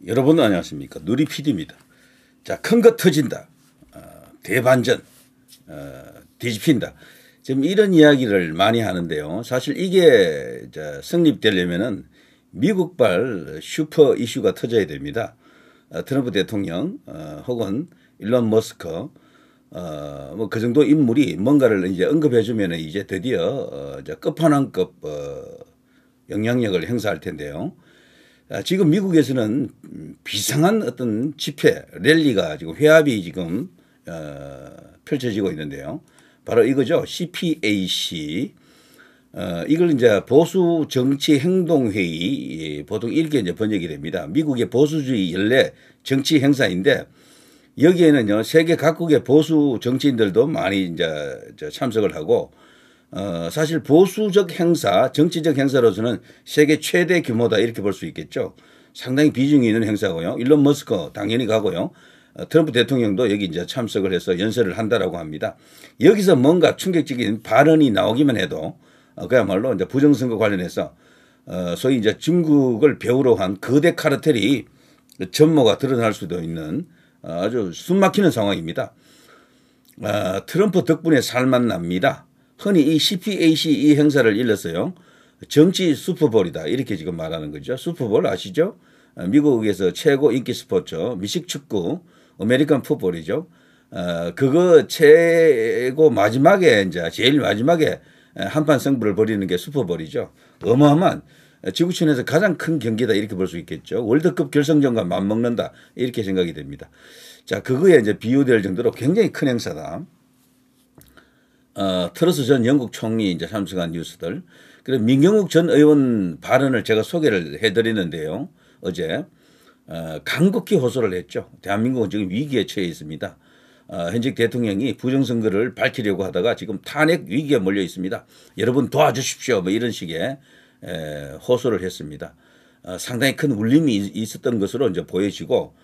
여러분 안녕하십니까. 누리 PD입니다. 자, 큰 거 터진다. 대반전. 뒤집힌다. 지금 이런 이야기를 많이 하는데요. 사실 이게 성립되려면은 미국발 슈퍼 이슈가 터져야 됩니다. 트럼프 대통령 혹은 일론 머스크 뭐 그 정도 인물이 뭔가를 이제 언급해 주면 이제 드디어 끝판왕급 영향력을 행사할 텐데요. 지금 미국에서는 비상한 어떤 집회, 랠리가 지금 회합이 지금 펼쳐지고 있는데요. 바로 이거죠. CPAC. 이걸 이제 보수 정치 행동 회의, 보통 이렇게 이제 번역이 됩니다. 미국의 보수주의 연례 정치 행사인데 여기에는요 세계 각국의 보수 정치인들도 많이 이제 참석을 하고 사실 보수적 행사, 정치적 행사로서는 세계 최대 규모다 이렇게 볼 수 있겠죠. 상당히 비중이 있는 행사고요. 일론 머스크 당연히 가고요. 트럼프 대통령도 여기 이제 참석을 해서 연설을 한다라고 합니다. 여기서 뭔가 충격적인 발언이 나오기만 해도 그야말로 이제 부정선거 관련해서 소위 이제 중국을 배후로 한 거대 카르텔이 전모가 드러날 수도 있는 아주 숨막히는 상황입니다. 트럼프 덕분에 살만 납니다. 흔히 이 CPAC 이 행사를 일러서요. 정치 슈퍼볼이다 이렇게 지금 말하는 거죠. 슈퍼볼 아시죠? 미국에서 최고 인기 스포츠 미식 축구 아메리칸 풋볼이죠. 그거 최고 마지막에 이제 제일 마지막에 한판 승부를 벌이는 게 슈퍼볼이죠. 어마어마한 지구촌에서 가장 큰 경기다 이렇게 볼 수 있겠죠. 월드컵 결승전과 맞먹는다 이렇게 생각이 됩니다. 자, 그거에 이제 비유될 정도로 굉장히 큰 행사다. 트러스 전 영국 총리 이제 참석한 뉴스들. 그리고 민경욱 전 의원 발언을 제가 소개를 해드리는데요. 어제 간곡히 호소를 했죠. 대한민국은 지금 위기에 처해 있습니다. 현직 대통령이 부정선거를 밝히려고 하다가 지금 탄핵 위기에 몰려 있습니다. 여러분 도와주십시오. 뭐 이런 식의 호소를 했습니다. 상당히 큰 울림이 있었던 것으로 이제 보여지고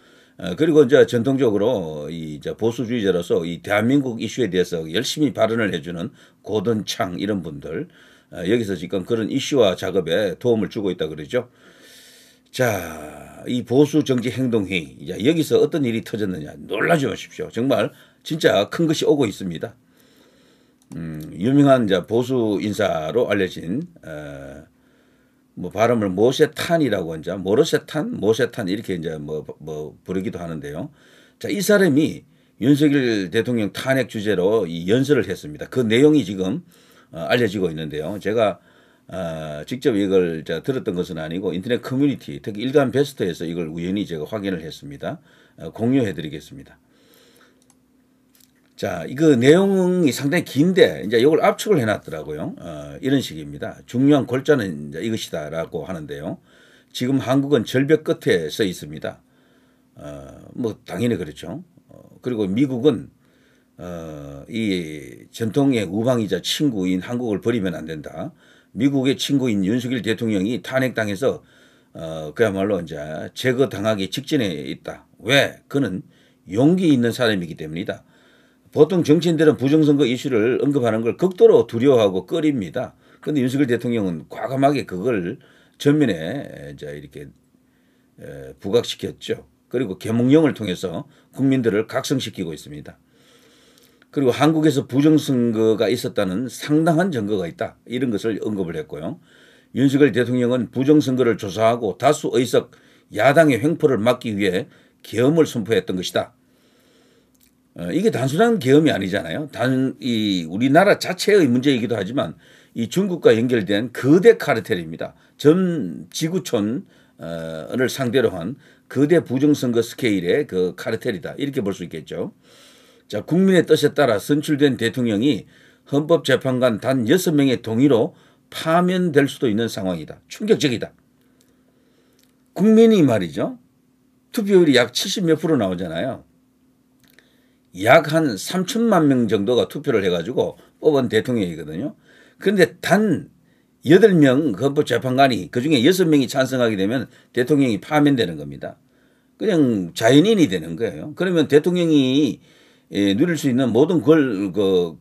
그리고 이제 전통적으로 이 보수주의자로서 이 대한민국 이슈에 대해서 열심히 발언을 해주는 고든창 이런 분들 여기서 지금 그런 이슈화 작업에 도움을 주고 있다 그러죠. 자, 이 보수 정치 행동회의 여기서 어떤 일이 터졌느냐 놀라지 마십시오. 정말 진짜 큰 것이 오고 있습니다. 유명한 보수 인사로 알려진 뭐 발음을 모세탄이라고 이제 모세탄 이렇게 이제 뭐 부르기도 하는데요. 자, 이 사람이 윤석열 대통령 탄핵 주제로 이 연설을 했습니다. 그 내용이 지금 알려지고 있는데요. 제가 직접 이걸 들었던 것은 아니고 인터넷 커뮤니티, 특히 일간 베스트에서 이걸 우연히 제가 확인을 했습니다. 공유해 드리겠습니다. 자, 이거 내용이 상당히 긴데 이제 이걸 압축을 해놨더라고요. 이런 식입니다. 중요한 골자는 이제 이것이다라고 하는데요. 지금 한국은 절벽 끝에 서 있습니다. 뭐 당연히 그렇죠. 그리고 미국은 이 전통의 우방이자 친구인 한국을 버리면 안 된다. 미국의 친구인 윤석열 대통령이 탄핵당해서 그야말로 이제 제거당하기 직전에 있다. 왜? 그는 용기 있는 사람이기 때문이다. 보통 정치인들은 부정선거 이슈를 언급하는 걸 극도로 두려워하고 꺼립니다. 그런데 윤석열 대통령은 과감하게 그걸 전면에 이제 이렇게 부각시켰죠. 그리고 계몽령을 통해서 국민들을 각성시키고 있습니다. 그리고 한국에서 부정선거가 있었다는 상당한 증거가 있다. 이런 것을 언급을 했고요. 윤석열 대통령은 부정선거를 조사하고 다수 의석 야당의 횡포를 막기 위해 계엄을 선포했던 것이다. 이게 단순한 계엄이 아니잖아요. 이 우리나라 자체의 문제이기도 하지만 이 중국과 연결된 거대 카르텔입니다. 전 지구촌을 상대로 한 거대 부정선거 스케일의 그 카르텔이다. 이렇게 볼 수 있겠죠. 자, 국민의 뜻에 따라 선출된 대통령이 헌법재판관 단 6명의 동의로 파면될 수도 있는 상황이다. 충격적이다. 국민이 말이죠. 투표율이 약 70몇 프로 나오잖아요. 약 한 3천만 명 정도가 투표를 해가지고 뽑은 대통령이거든요. 그런데 단 8명 헌법재판관이 그중에 6명이 찬성하게 되면 대통령이 파면되는 겁니다. 그냥 자연인이 되는 거예요. 그러면 대통령이 누릴 수 있는 모든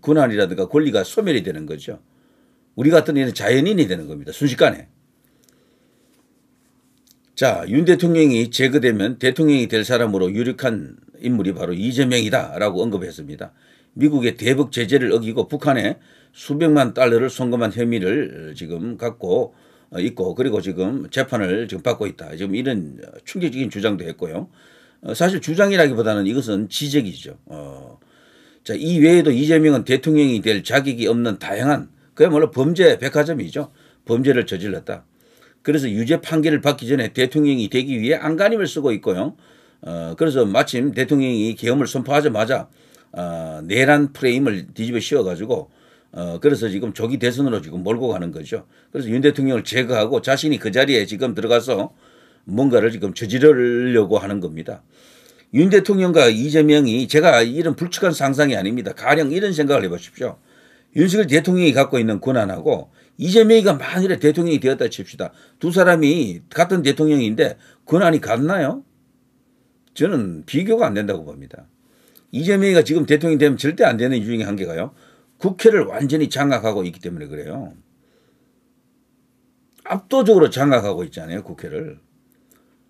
권한이라든가 권리가 소멸이 되는 거죠. 우리 같은 이는 자연인이 되는 겁니다. 순식간에. 자, 윤 대통령이 제거되면 대통령이 될 사람으로 유력한 인물이 바로 이재명이다라고 언급했습니다. 미국의 대북 제재를 어기고 북한에 수백만 달러를 송금한 혐의를 지금 갖고 있고, 그리고 지금 재판을 지금 받고 있다. 지금 이런 충격적인 주장도 했고요. 사실 주장이라기보다는 이것은 지적이죠. 자, 이 외에도 이재명은 대통령이 될 자격이 없는 다양한 그야말로 범죄 백화점이죠. 범죄를 저질렀다. 그래서 유죄 판결을 받기 전에 대통령이 되기 위해 안간힘을 쓰고 있고요. 그래서 마침 대통령이 계엄을 선포하자마자 내란 프레임을 뒤집어 씌워가지고 그래서 지금 조기 대선으로 지금 몰고 가는 거죠. 그래서 윤 대통령을 제거하고 자신이 그 자리에 지금 들어가서 뭔가를 지금 저지르려고 하는 겁니다. 윤 대통령과 이재명이 제가 이런 불측한 상상이 아닙니다. 가령 이런 생각을 해보십시오. 윤석열 대통령이 갖고 있는 권한하고 이재명이가 만일에 대통령이 되었다 칩시다. 두 사람이 같은 대통령인데 권한이 같나요? 저는 비교가 안 된다고 봅니다. 이재명이가 지금 대통령이 되면 절대 안 되는 이유 중에 한 개가요. 국회를 완전히 장악하고 있기 때문에 그래요. 압도적으로 장악하고 있잖아요. 국회를.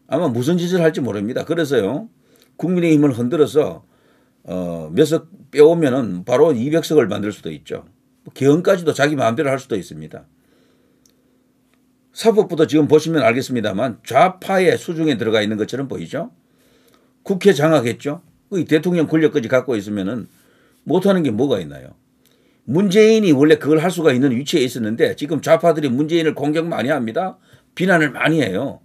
아마 무슨 짓을 할지 모릅니다. 그래서요. 국민의힘을 흔들어서 몇 석 빼오면은 바로 200석을 만들 수도 있죠. 개헌까지도 자기 마음대로 할 수도 있습니다. 사법부도 지금 보시면 알겠습니다만 좌파의 수중에 들어가 있는 것처럼 보이죠. 국회 장악했죠. 대통령 권력까지 갖고 있으면은 못하는 게 뭐가 있나요? 문재인이 원래 그걸 할 수가 있는 위치에 있었는데 지금 좌파들이 문재인을 공격 많이 합니다. 비난을 많이 해요.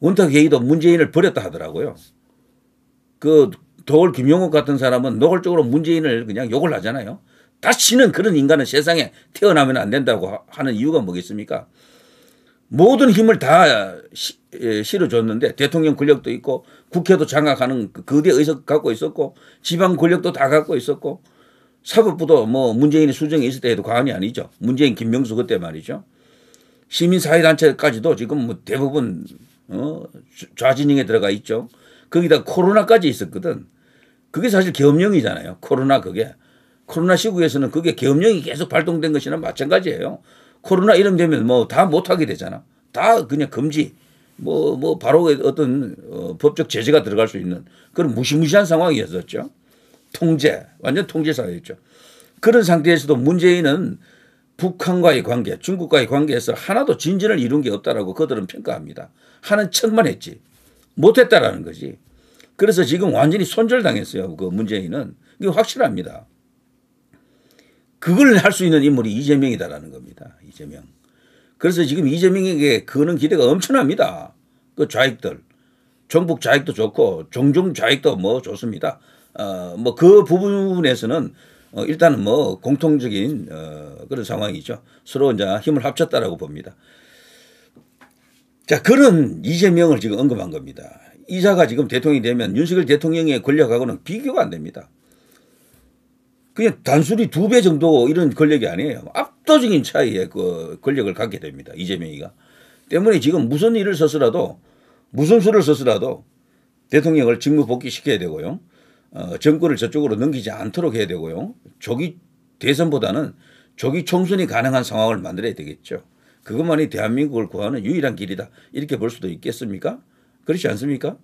원탁회의도 문재인을 버렸다 하더라고요. 그 도올 김용옥 같은 사람은 노골적으로 문재인을 그냥 욕을 하잖아요. 다시는 그런 인간은 세상에 태어나면 안 된다고 하는 이유가 뭐겠습니까? 모든 힘을 다 실어줬는데 대통령 권력도 있고 국회도 장악하는 거대 의석 갖고 있었고 지방 권력도 다 갖고 있었고 사법부도 뭐 문재인의 수정이 있을 때에도 과언이 아니죠. 문재인 김명수 그때 말이죠. 시민사회단체까지도 지금 뭐 대부분 좌진영에 들어가 있죠. 거기다 코로나까지 있었거든. 그게 사실 계엄령이잖아요. 코로나 그게. 코로나 시국에서는 그게 계엄령이 계속 발동된 것이나 마찬가지예요. 코로나 이름 되면 뭐 다 못하게 되잖아. 다 그냥 금지. 뭐 바로 어떤 법적 제재가 들어갈 수 있는 그런 무시무시한 상황이었었죠. 통제. 완전 통제 사회였죠. 그런 상태에서도 문재인은 북한과의 관계, 중국과의 관계에서 하나도 진전을 이룬 게 없다라고 그들은 평가합니다. 하는 척만 했지. 못했다라는 거지. 그래서 지금 완전히 손절당했어요. 그 문재인은. 이거 확실합니다. 그걸 할 수 있는 인물이 이재명이다라는 겁니다. 이재명. 그래서 지금 이재명에게 거는 기대가 엄청납니다. 그 좌익들. 종북 좌익도 좋고 종중 좌익도 뭐 좋습니다. 뭐 그 부분에서는 일단은 뭐 공통적인 그런 상황이죠. 서로 이제 힘을 합쳤다라고 봅니다. 자, 그런 이재명을 지금 언급한 겁니다. 이자가 지금 대통령이 되면 윤석열 대통령의 권력하고는 비교가 안 됩니다. 그냥 단순히 2배 정도 이런 권력이 아니에요. 압도적인 차이의 그 권력을 갖게 됩니다. 이재명이가. 때문에 지금 무슨 일을 썼으라도 무슨 수를 썼으라도 대통령을 직무 복귀시켜야 되고요. 정권을 저쪽으로 넘기지 않도록 해야 되고요. 조기 대선보다는 조기 총선이 가능한 상황을 만들어야 되겠죠. 그것만이 대한민국을 구하는 유일한 길이다. 이렇게 볼 수도 있겠습니까? 그렇지 않습니까?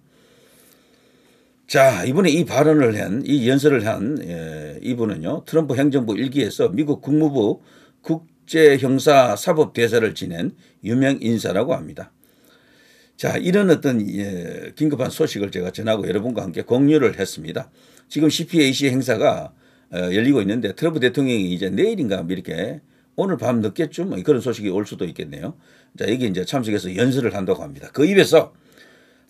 자, 이번에 이 발언을 이 연설을 한 이분은요. 트럼프 행정부 1기에서 미국 국무부 국제형사사법대사를 지낸 유명 인사라고 합니다. 자, 이런 어떤 긴급한 소식을 제가 전하고 여러분과 함께 공유를 했습니다. 지금 CPAC 행사가 열리고 있는데 트럼프 대통령이 이제 내일인가 이렇게 오늘 밤 늦게쯤 그런 소식이 올 수도 있겠네요. 자, 여기 이제 참석해서 연설을 한다고 합니다. 그 입에서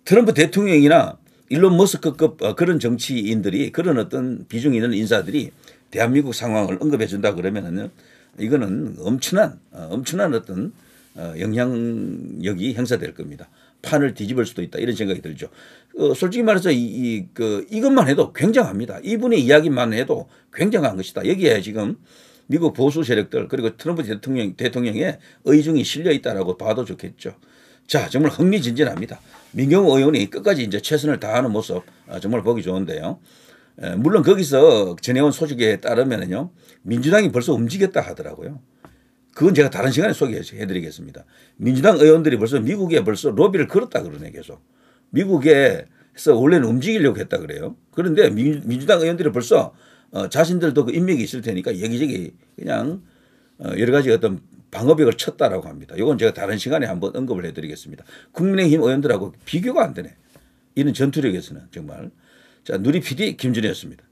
트럼프 대통령이나 일론 머스크급 그런 정치인들이 그런 어떤 비중 있는 인사들이 대한민국 상황을 언급해 준다 그러면은 이거는 엄청난 어떤 영향력이 행사될 겁니다. 판을 뒤집을 수도 있다 이런 생각이 들죠. 솔직히 말해서 이것만 해도 굉장합니다. 이분의 이야기만 해도 굉장한 것이다. 여기에 지금 미국 보수 세력들 그리고 트럼프 대통령의 의중이 실려 있다라고 봐도 좋겠죠. 자, 정말 흥미진진합니다. 민경호 의원이 끝까지 이제 최선을 다하는 모습 정말 보기 좋은데요. 물론 거기서 전해온 소식에 따르면요 민주당이 벌써 움직였다 하더라고요. 그건 제가 다른 시간에 소개해드리겠습니다. 민주당 의원들이 벌써 미국에 벌써 로비를 걸었다 그러네 계속. 미국에서 원래는 움직이려고 했다 그래요. 그런데 민주당 의원들이 벌써 자신들도 그 인맥이 있을 테니까 여기저기 그냥 여러 가지 어떤 방어벽을 쳤다라고 합니다. 이건 제가 다른 시간에 한번 언급을 해드리겠습니다. 국민의힘 의원들하고 비교가 안 되네. 이런 전투력에서는 정말. 자, 누리 PD 김준혜였습니다.